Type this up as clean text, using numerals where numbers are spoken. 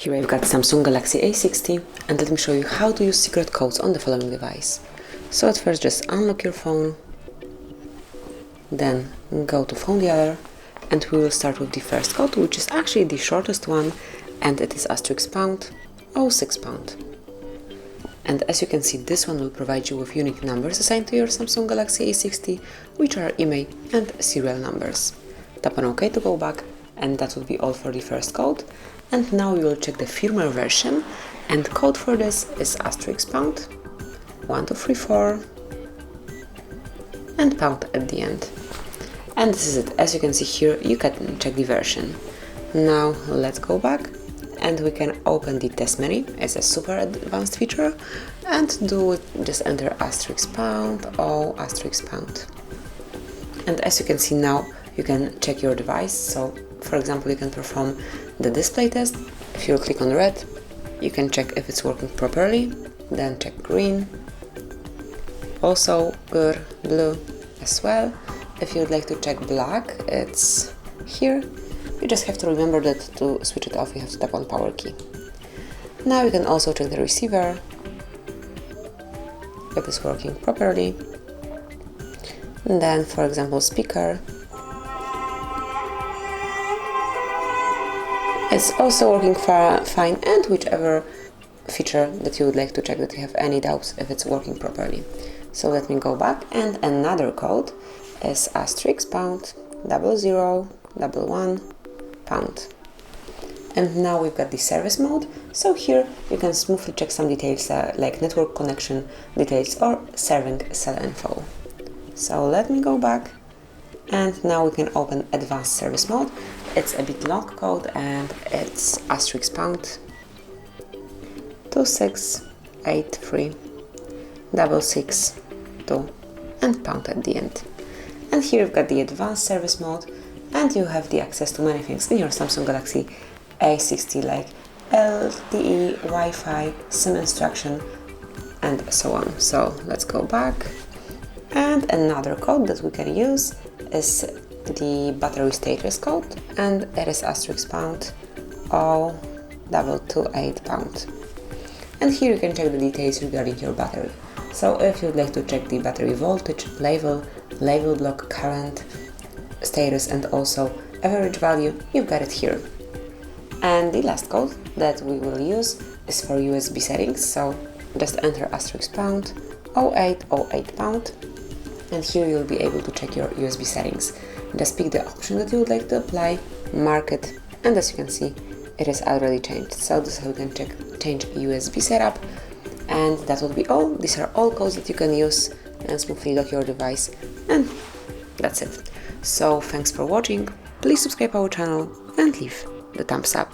Here I've got Samsung Galaxy A60 and let me show you how to use secret codes on the following device. So at first just unlock your phone, then go to phone dialer, and we will start with the first code, which is actually the shortest one, and it is *pound 06 pound. And as you can see, this one will provide you with unique numbers assigned to your Samsung Galaxy A60, which are IMEI and serial numbers. Tap on OK to go back, and that will be all for the first code. And now we will check the firmware version, and the code for this is *pound 1234 and pound at the end. And this is it. As you can see here, you can check the version. Now let's go back and we can open the test menu. It's a super advanced feature, and just enter *pound or *pound. And as you can see now, you can check your device. So for example, you can perform the display test. If you click on red, you can check if it's working properly, then check green, also good, blue as well. If you would like to check black, it's here. You just have to remember that to switch it off you have to tap on power key. Now you can also check the receiver, if it's working properly, and then for example speaker, it's also working fine, and whichever feature that you would like to check that you have any doubts if it's working properly. So let me go back, and another code is *pound 0011 pound. And now we've got the service mode, so here you can smoothly check some details like network connection details or serving cell info. So let me go back, and now we can open advanced service mode. It's a bit long code, and it's *pound 2683662 and pound at the end. And here you've got the advanced service mode, and you have the access to many things in your Samsung Galaxy A60 like LTE, Wi-Fi, SIM instruction, and so on. So let's go back, and another code that we can use is the battery status code, and it is *pound 0228 pound. And here you can check the details regarding your battery. So if you'd like to check the battery voltage, label block, current, status, and also average value, you've got it here. And the last code that we will use is for USB settings, so just enter *pound 0808 pound, and here you'll be able to check your USB settings. Just pick the option that you would like to apply, mark it, and as you can see, it is already changed. So this is how you can change USB setup, and that will be all. These are all codes that you can use and smoothly lock your device, and that's it. So thanks for watching, please subscribe our channel and leave the thumbs up.